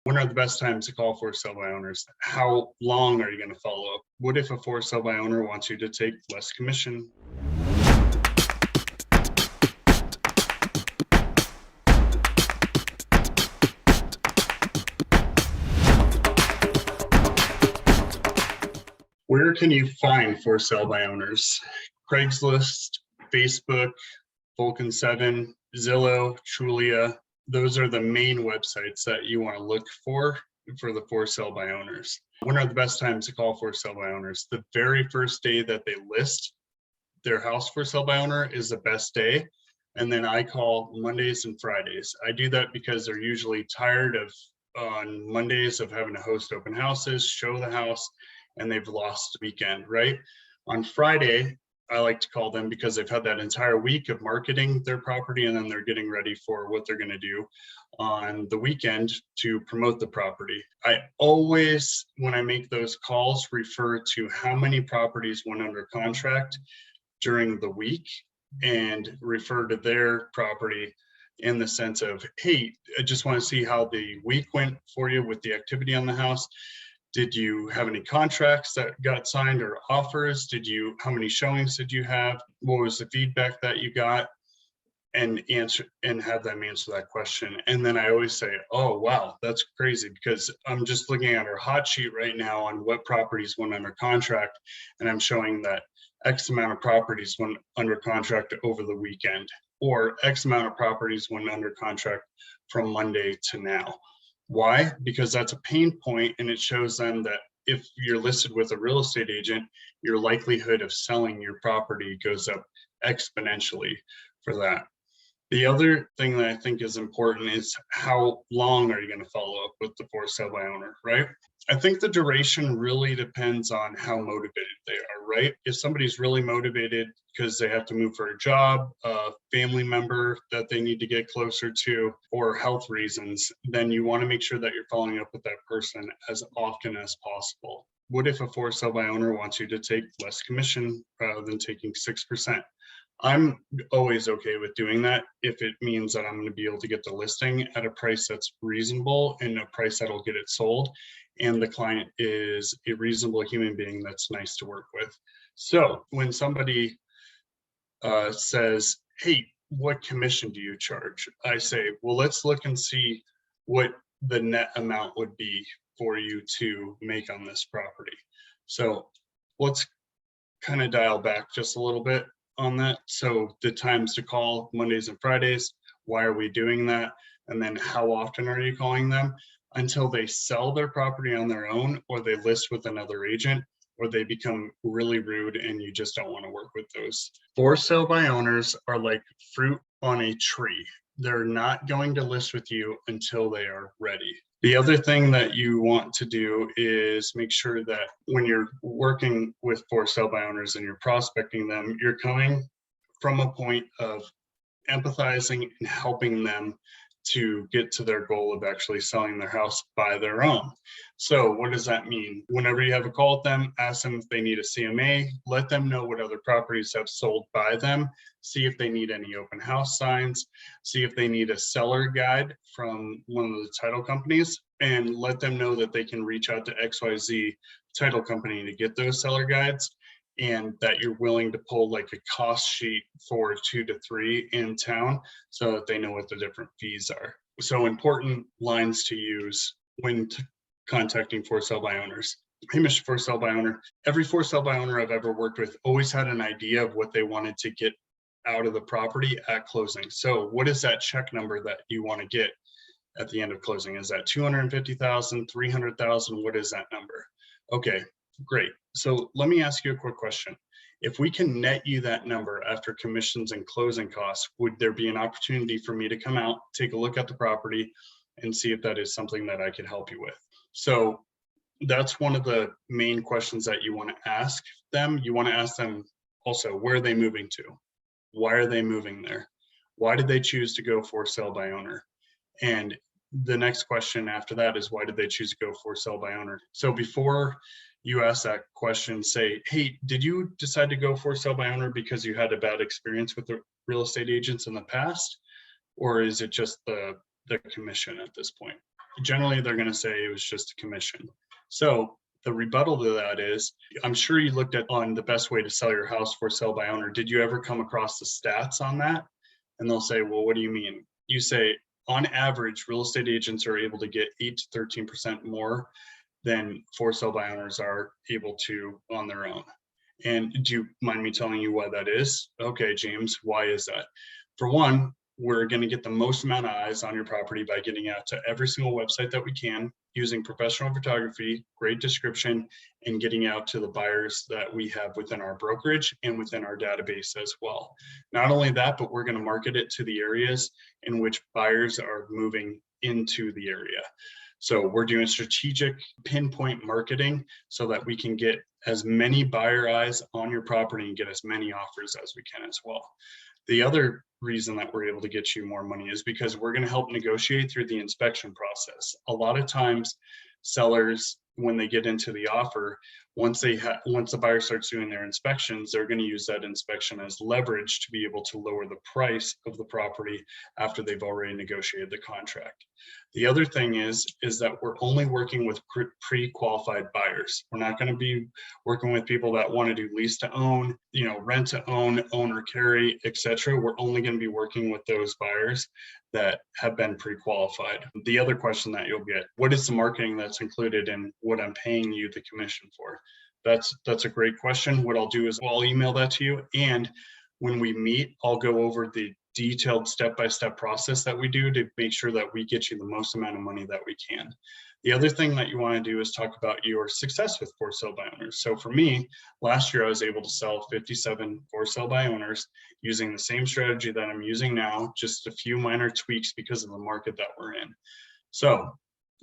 When are the best times to call for sale by owners? How long are you going to follow up? What if a for sale by owner wants you to take less commission? Where can you find for sale by owners? Craigslist, Facebook, Vulcan 7, Zillow, Trulia. Those are the main websites that you want to look for the for sale by owners. When are the best times to call for sale by owners? The very first day that they list their house for sale by owner is the best day. And then I call Mondays and Fridays. I do that because they're usually tired of on Mondays of having to host open houses, show the house, and they've lost the weekend, right? On Friday, I like to call them because they've had that entire week of marketing their property, and then they're getting ready for what they're going to do on the weekend to promote the property. I always, when I make those calls, refer to how many properties went under contract during the week and refer to their property in the sense of, hey, I just want to see how the week went for you with the activity on the house. Did you have any contracts that got signed or offers? How many showings did you have? What was the feedback that you got? And have them answer that question. And then I always say, oh, wow, that's crazy, because I'm just looking at our hot sheet right now on what properties went under contract. And I'm showing that X amount of properties went under contract over the weekend, or X amount of properties went under contract from Monday to now. Why? Because that's a pain point, and it shows them that if you're listed with a real estate agent, your likelihood of selling your property goes up exponentially for that. The other thing that I think is important is how long are you going to follow up with the for sale by owner, right? I think the duration really depends on how motivated they are, right? If somebody's really motivated because they have to move for a job, a family member that they need to get closer to, or health reasons, then you want to make sure that you're following up with that person as often as possible. What if a for sale by owner wants you to take less commission rather than taking 6%? I'm always okay with doing that if it means that I'm going to be able to get the listing at a price that's reasonable and a price that'll get it sold, and the client is a reasonable human being that's nice to work with. So when somebody says, hey, what commission do you charge? I say, well, let's look and see what the net amount would be for you to make on this property. So let's kind of dial back just a little bit on that. So the times to call, Mondays and Fridays, why are we doing that? And then how often are you calling them? Until they sell their property on their own, or they list with another agent, or they become really rude and you just don't want to work with those. For sale by owners are like fruit on a tree. They're not going to list with you until they are ready. The other thing that you want to do is make sure that when you're working with for sale by owners and you're prospecting them, you're coming from a point of empathizing and helping them to get to their goal of actually selling their house by their own. So what does that mean? Whenever you have a call with them, ask them if they need a CMA, let them know what other properties have sold by them, see if they need any open house signs, see if they need a seller guide from one of the title companies, and let them know that they can reach out to XYZ title company to get those seller guides, and that you're willing to pull like a cost sheet for 2 to 3 in town so that they know what the different fees are. So important lines to use when contacting for sale by owners. Hey, Mr. For sale by owner. Every for sale by owner I've ever worked with always had an idea of what they wanted to get out of the property at closing. So what is that check number that you want to get at the end of closing? Is that 250,000, 300,000? What is that number? Okay, great. So let me ask you a quick question. If we can net you that number after commissions and closing costs, would there be an opportunity for me to come out, take a look at the property, and see if that is something that I could help you with? So that's one of the main questions that you want to ask them. You want to ask them also, where are they moving to? Why are they moving there? Why did they choose to go for sale by owner? And the next question after that is, why did they choose to go for sale by owner? So before you ask that question, say, hey, did you decide to go for sale by owner because you had a bad experience with the real estate agents in the past? Or is it just the commission at this point? Generally, they're going to say it was just a commission. So the rebuttal to that is, I'm sure you looked at on the best way to sell your house for sale by owner. Did you ever come across the stats on that? And they'll say, well, what do you mean? You say, on average, real estate agents are able to get 8 to 13% more than for sale by owners are able to on their own. And do you mind me telling you why that is? Okay, James, why is that? For one, we're going to get the most amount of eyes on your property by getting out to every single website that we can, using professional photography, great description, and getting out to the buyers that we have within our brokerage and within our database as well. Not only that, but we're going to market it to the areas in which buyers are moving into the area. So we're doing strategic pinpoint marketing so that we can get as many buyer eyes on your property and get as many offers as we can as well. The other reason that we're able to get you more money is because we're going to help negotiate through the inspection process. A lot of times sellers, when they get into the offer, once the buyer starts doing their inspections, they're going to use that inspection as leverage to be able to lower the price of the property after they've already negotiated the contract. The other thing is that we're only working with pre-qualified buyers. We're not going to be working with people that want to do lease to own, rent to own, own or carry, etc. We're only going to be working with those buyers that have been pre-qualified. The other question that you'll get, what is the marketing that's included in what I'm paying you the commission for? That's a great question. What I'll do is I'll email that to you. And when we meet, I'll go over the detailed step-by-step process that we do to make sure that we get you the most amount of money that we can. The other thing that you want to do is talk about your success with for sale by owners. So for me, last year I was able to sell 57 for sale by owners using the same strategy that I'm using now, just a few minor tweaks because of the market that we're in. So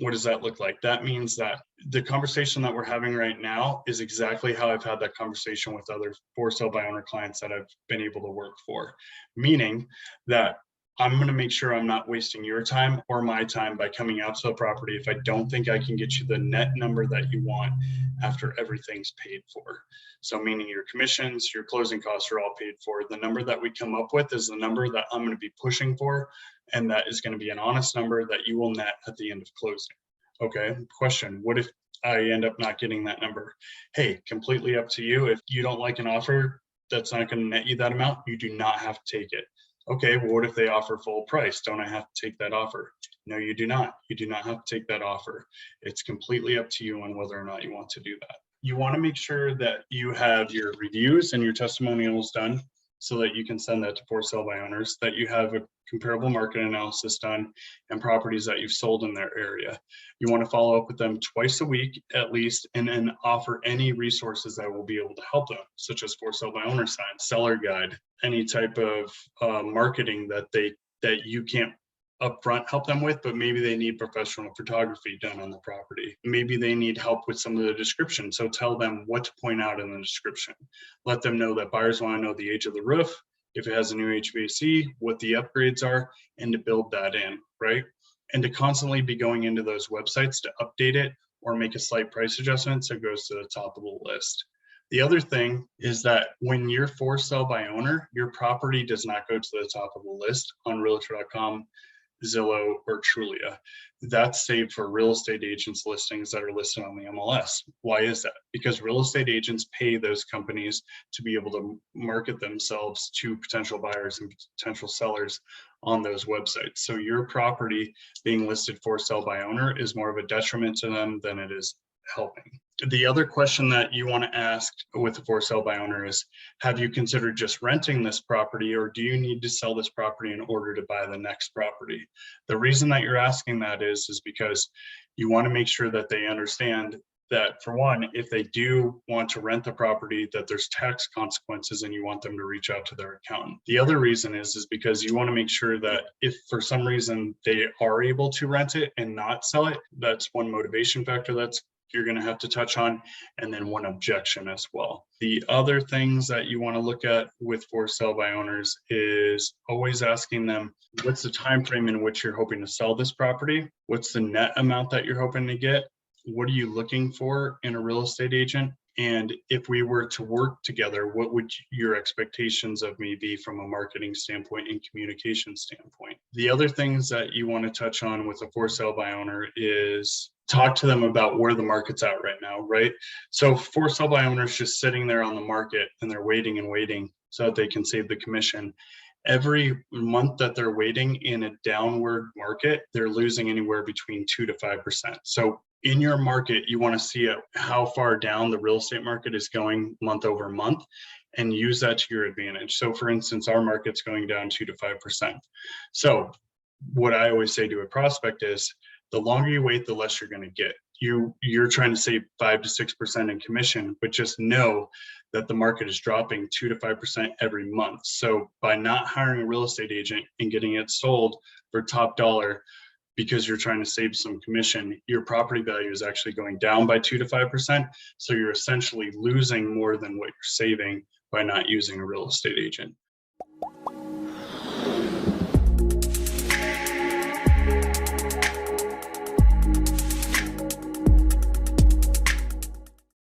what does that look like? That means that the conversation that we're having right now is exactly how I've had that conversation with other for sale by owner clients that I've been able to work for, meaning that I'm going to make sure I'm not wasting your time or my time by coming out to the property if I don't think I can get you the net number that you want after everything's paid for. So meaning your commissions, your closing costs are all paid for. The number that we come up with is the number that I'm going to be pushing for, and that is going to be an honest number that you will net at the end of closing. Okay, question, what if I end up not getting that number? Hey, completely up to you. If you don't like an offer that's not going to net you that amount, you do not have to take it. Okay, well, what if they offer full price? Don't I have to take that offer? No, you do not. You do not have to take that offer. It's completely up to you on whether or not you want to do that. You want to make sure that you have your reviews and your testimonials done so that you can send that to for sale by owners, that you have a comparable market analysis done and properties that you've sold in their area. You want to follow up with them twice a week at least, and then offer any resources that will be able to help them, such as for sale by owner signs, seller guide, any type of marketing that you can't upfront help them with, but maybe they need professional photography done on the property. Maybe they need help with some of the description. So tell them what to point out in the description. Let them know that buyers want to know the age of the roof, if it has a new HVAC, what the upgrades are, and to build that in, right? And to constantly be going into those websites to update it or make a slight price adjustment so it goes to the top of the list. The other thing is that when you're for sale by owner, your property does not go to the top of the list on realtor.com, Zillow, or Trulia. That's saved for real estate agents listings that are listed on the MLS. Why is that? Because real estate agents pay those companies to be able to market themselves to potential buyers and potential sellers on those websites. So your property being listed for sale by owner is more of a detriment to them than it is helping. The other question that you want to ask with the for sale by owner is, have you considered just renting this property, or do you need to sell this property in order to buy the next property? The reason that you're asking that is because you want to make sure that they understand that, for one, if they do want to rent the property, that there's tax consequences and you want them to reach out to their accountant. The other reason is because you want to make sure that if for some reason they are able to rent it and not sell it, that's one motivation factor that's you're going to have to touch on, and then one objection as well. The other things that you want to look at with for sale by owners is always asking them, what's the time frame in which you're hoping to sell this property? What's the net amount that you're hoping to get? What are you looking for in a real estate agent? And if we were to work together, what would your expectations of me be from a marketing standpoint and communication standpoint? The other things that you want to touch on with a for sale by owner is talk to them about where the market's at right now, right? So for sale by owners just sitting there on the market and they're waiting and waiting so that they can save the commission. Every month that they're waiting in a downward market, they're losing anywhere between 2 to 5%. So in your market, you want to see how far down the real estate market is going month over month and use that to your advantage. So for instance, our market's going down 2 to 5%. So what I always say to a prospect is the longer you wait, the less you're going to get. You're trying to save 5 to 6% in commission, but just know that the market is dropping 2 to 5% every month. So by not hiring a real estate agent and getting it sold for top dollar because you're trying to save some commission, your property value is actually going down by 2 to 5%. So you're essentially losing more than what you're saving by not using a real estate agent.